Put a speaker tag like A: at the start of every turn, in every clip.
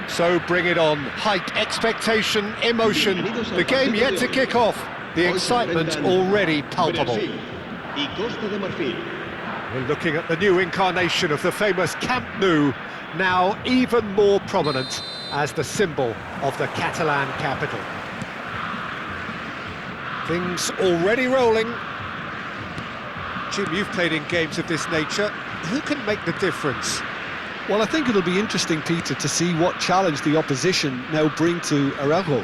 A: So bring it on. Hype, expectation, emotion. The game yet to kick off. The excitement already palpable. We're looking at the new incarnation of the famous Camp Nou, now even more prominent as the symbol of the Catalan capital. Things already rolling. Jim, you've played in games of this nature. Who can make the difference?
B: Well, I think it'll be interesting, Peter, to see what challenge the opposition now bring to Araujo.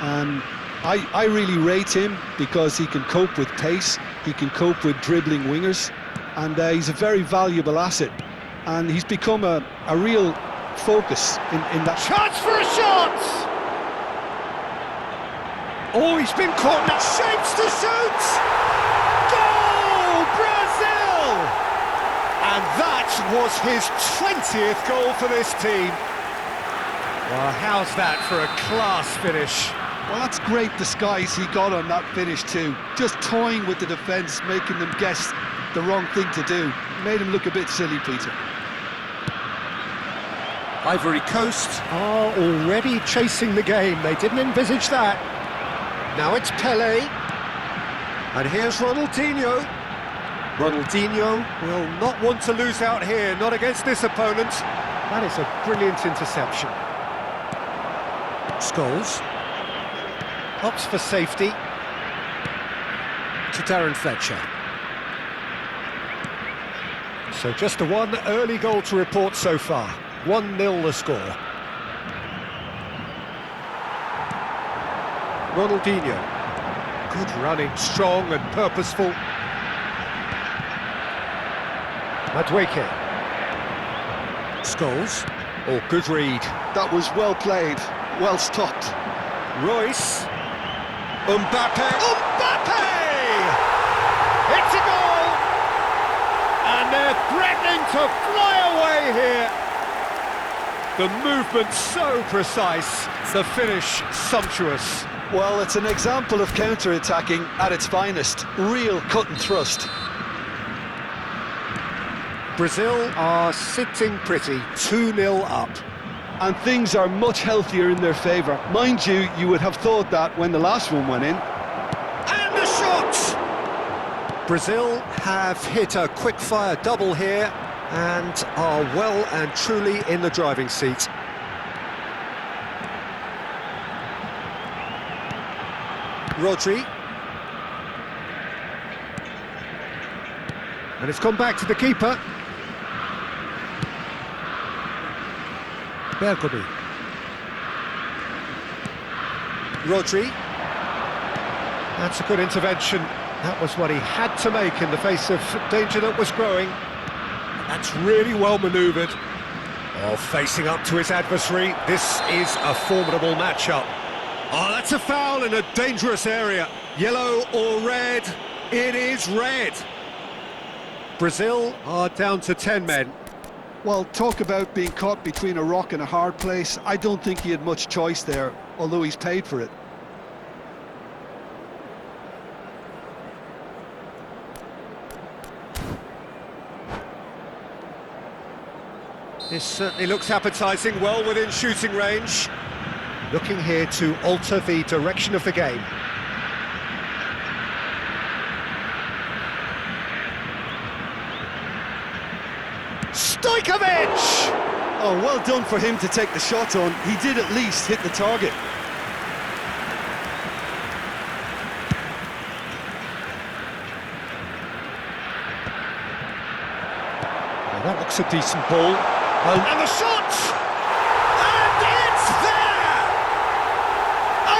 B: I really rate him because he can cope with pace, he can cope with dribbling wingers, and he's a very valuable asset. And he's become a real focus in that.
A: Chance for a shot! Oh, he's been caught now. Shapes to shoot! Goal, Brazil! And that was his 20th goal for this team. Well, how's that for a class finish?
B: Well, that's great disguise he got on that finish too. Just toying with the defence, making them guess the wrong thing to do. Made him look a bit silly, Peter.
A: Ivory Coast are already chasing the game. They didn't envisage that. Now it's Pelé. And here's Ronaldinho. Ronaldinho will not want to lose out here, not against this opponent. That is a brilliant interception. Scholes. Opts for safety. To Darren Fletcher. So just the one early goal to report so far. 1-0 the score. Ronaldinho. Good running, strong and purposeful. Madueke. Scholes. Oh, good read.
B: That was well played, well stopped.
A: Royce. Mbappe. Mbappe! It's a goal! And they're threatening to fly away here. The movement so precise, the finish sumptuous.
B: Well, it's an example of counter-attacking at its finest. Real cut and thrust.
A: Brazil are sitting pretty, 2-0 up.
B: And things are much healthier in their favour. Mind you, you would have thought that when the last one went in.
A: And the shot! Brazil have hit a quick-fire double here and are well and truly in the driving seat. Rodri. And it's gone back to the keeper. Bergkamp. Rodri. That's a good intervention. That was what he had to make in the face of danger that was growing. That's really well manoeuvred. Oh, facing up to his adversary, this is a formidable matchup. Oh, that's a foul in a dangerous area. Yellow or red? It is red. Brazil are down to 10 men.
B: Well, talk about being caught between a rock and a hard place. I don't think he had much choice there, although he's paid for it.
A: This certainly looks appetising, well within shooting range. Looking here to alter the direction of the game. Stojkovic!
B: Oh, well done for him to take the shot on. He did at least hit the target.
A: Well, that looks a decent ball. And the shot! And it's there!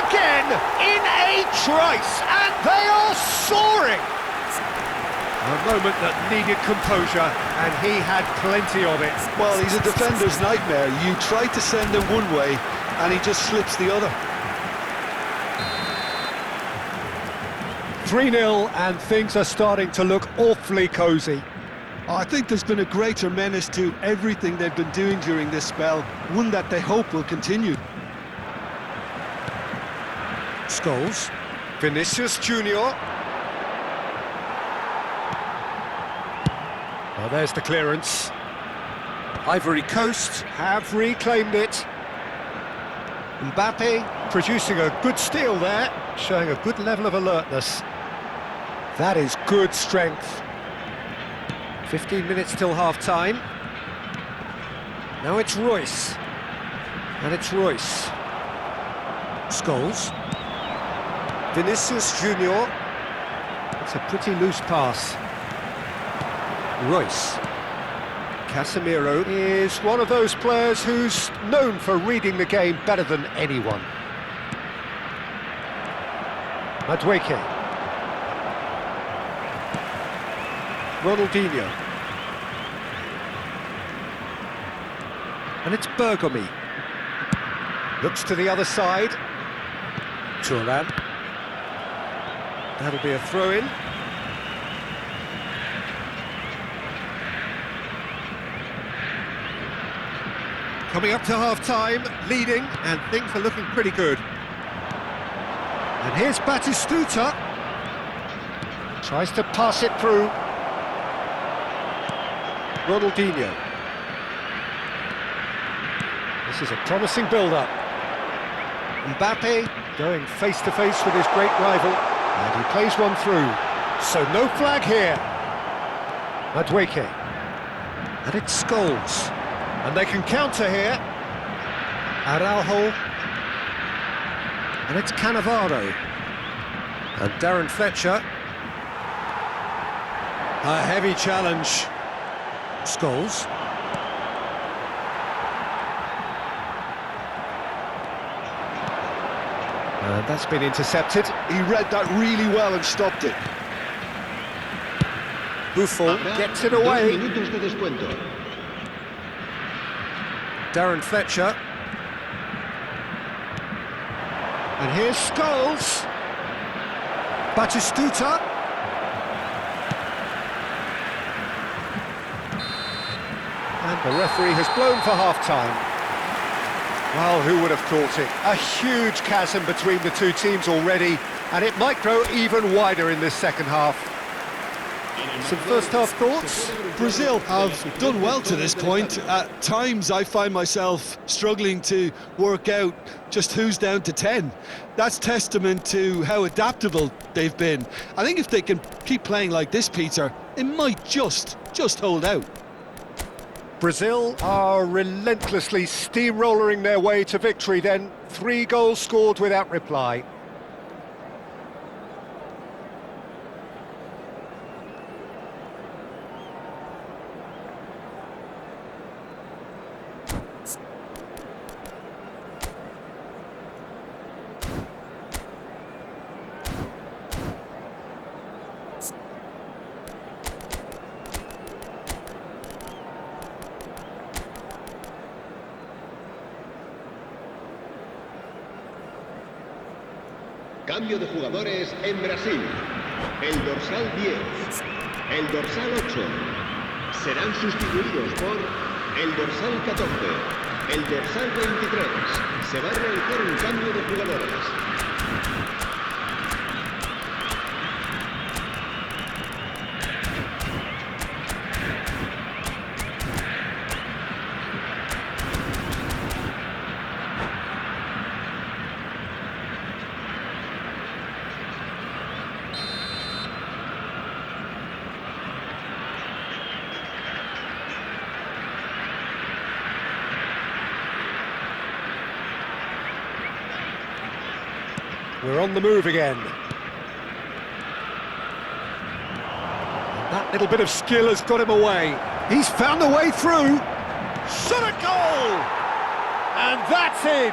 A: Again, in a trice, and they are soaring! A moment that needed composure, and he had plenty of it.
B: Well, he's a defender's nightmare. You try to send him one way, and he just slips the other.
A: 3-0, and things are starting to look awfully cosy.
B: I think there's been a greater menace to everything they've been doing during this spell, one that they hope will continue.
A: Scholes, Vinicius Junior. Well, there's the clearance. Ivory Coast have reclaimed it. Mbappe producing a good steal there, showing a good level of alertness. That is good strength. 15 minutes till half-time. Now it's Royce. And it's Royce. Scholes. Vinicius Junior. It's a pretty loose pass. Royce. Casemiro is one of those players who's known for reading the game better than anyone. Madueke. Ronaldinho. And it's Bergomi. Looks to the other side. Thuram. That'll be a throw-in. Coming up to half-time, leading, and things are looking pretty good. And here's Batistuta. Tries to pass it through. Ronaldinho. This is a promising build-up. Mbappe going face-to-face with his great rival, and he plays one through. So no flag here. Madueke. And it's Scholes. And they can counter here. Araujo. And it's Cannavaro. And Darren Fletcher. A heavy challenge. Scholes. And that's been intercepted.
B: He read that really well and stopped it.
A: Buffon gets it away. Darren Fletcher. And here's Scholes. Batistuta. And the referee has blown for half-time. Well, who would have thought it? A huge chasm between the two teams already, and it might grow even wider in this second half. Some first-half thoughts?
B: Brazil have done well to this point. At times I find myself struggling to work out just who's down to 10. That's testament to how adaptable they've been. I think if they can keep playing like this, Peter, it might just hold out.
A: Brazil are relentlessly steamrolling their way to victory then. 3 goals scored without reply.
C: Cambio de jugadores en Brasil. El dorsal 10, el dorsal 8 serán sustituidos por el dorsal 14, el dorsal 23. Se va a realizar un cambio de jugadores.
A: We're on the move again. And that little bit of skill has got him away. He's found a way through. Shot a goal! And that's in!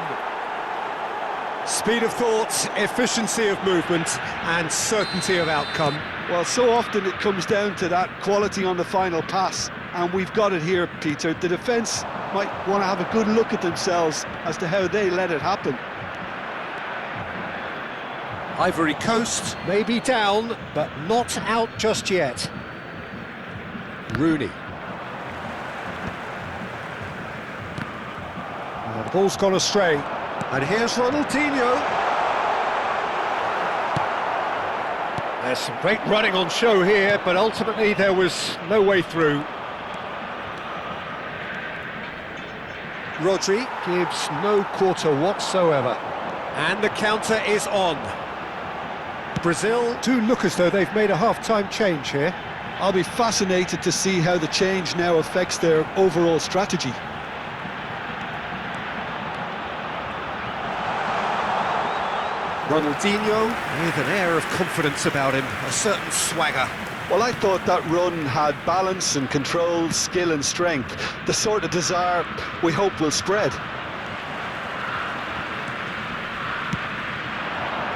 A: Speed of thought, efficiency of movement, and certainty of outcome.
B: Well, so often it comes down to that quality on the final pass, and we've got it here, Peter. The defence might want to have a good look at themselves as to how they let it happen.
A: Ivory Coast may be down, but not out just yet. Rooney. And the ball's gone astray. And here's Ronaldinho. There's some great running on show here, but ultimately there was no way through. Rodri gives no quarter whatsoever. And the counter is on. Brazil do look as though they've made a half-time change here.
B: I'll be fascinated to see how the change now affects their overall strategy.
A: Ronaldinho with an air of confidence about him, a certain swagger.
B: Well, I thought that run had balance and control, skill and strength, the sort of desire we hope will spread.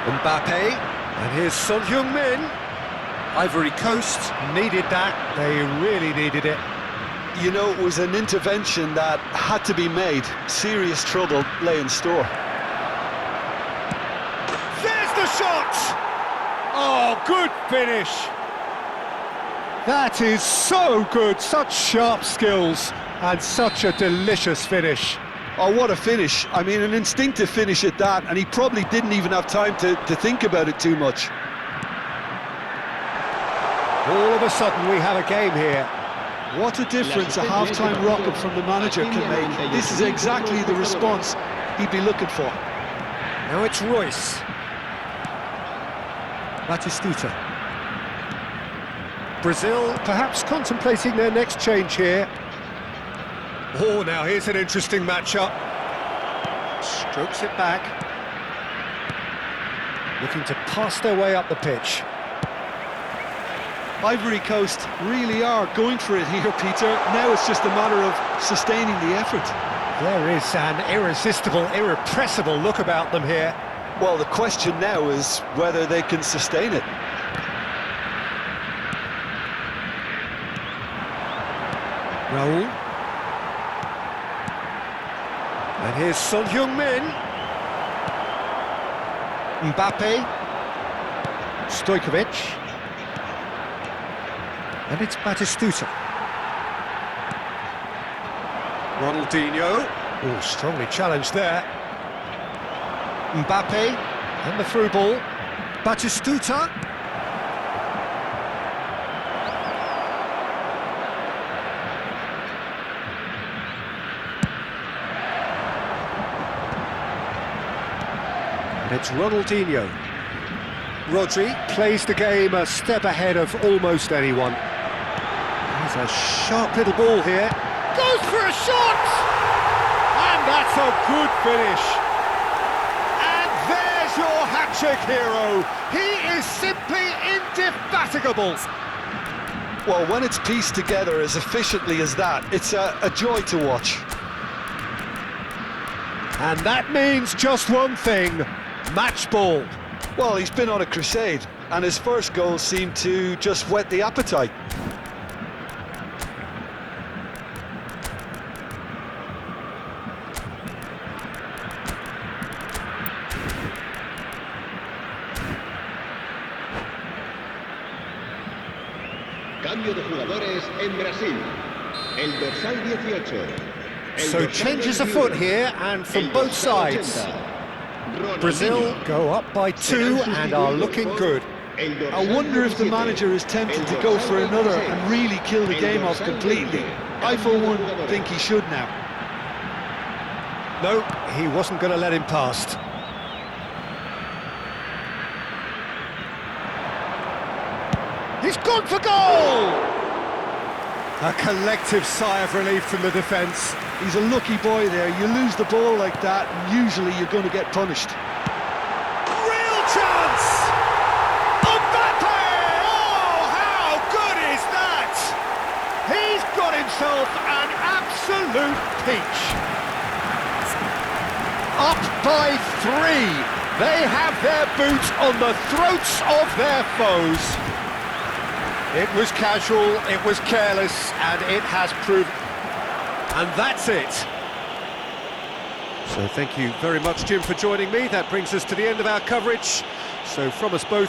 A: Mbappe, and here's Son Heung-min. Ivory Coast needed that, they really needed it.
B: You know, it was an intervention that had to be made. Serious trouble lay in store.
A: There's the shot! Oh, good finish! That is so good, such sharp skills, and such a delicious finish.
B: Oh, what a finish. I mean, an instinctive finish at that, and he probably didn't even have time to think about it too much.
A: All of a sudden we have a game here.
B: What a difference a half-time rocket from the manager can make. This is exactly the response he'd be looking for.
A: Now it's Royce. Batistuta. Brazil perhaps contemplating their next change here. Oh, now here's an interesting matchup. Strokes it back. Looking to pass their way up the pitch.
B: Ivory Coast really are going for it here, Peter. Now it's just a matter of sustaining the effort.
A: There is an irresistible, irrepressible look about them here.
B: Well, the question now is whether they can sustain it.
A: Raul. And here's Son Heung-min. Mbappe. Stojkovic. And it's Batistuta. Ronaldinho. Oh, strongly challenged there. Mbappe. And the through ball. Batistuta. It's Ronaldinho. Rodri plays the game a step ahead of almost anyone. There's a sharp little ball here. Goes for a shot! And that's a good finish. And there's your hat-trick hero. He is simply indefatigable.
B: Well, when it's pieced together as efficiently as that, it's a joy to watch.
A: And that means just one thing. Match ball.
B: Well, he's been on a crusade, and his first goal seemed to just whet the appetite.
C: Cambio de jugadores en Brasil. El dorsal 18. El
A: So
C: dorsal
A: changes
C: 21,
A: afoot here, and from
C: el
A: both
C: dorsal 80,
A: sides.
C: Ronaldinho.
A: Brazil go up by 2
C: Serán
A: and are
C: sustituidos
A: looking
C: por
A: good.
C: el
B: I
C: dorsal
B: wonder if the
C: 17,
B: manager is tempted
C: el
B: to go
C: dorsal
B: for another
C: 26,
B: and really kill the
C: el
B: game off
C: dorsal
B: completely.
C: 20,
B: I, for
C: cambio de
B: one,
C: jugadores.
B: think he should now.
A: No, he wasn't going to let him past. He's gone for goal! A collective sigh of relief from the defence.
B: He's a lucky boy there. You lose the ball like that, and usually you're going to get punished.
A: Real chance! Mbappe! Oh, how good is that? He's got himself an absolute peach. Up by 3. They have their boots on the throats of their foes. It was casual, it was careless, and it has proved... And that's it. So thank you very much, Jim, for joining me. That brings us to the end of our coverage. So from us both...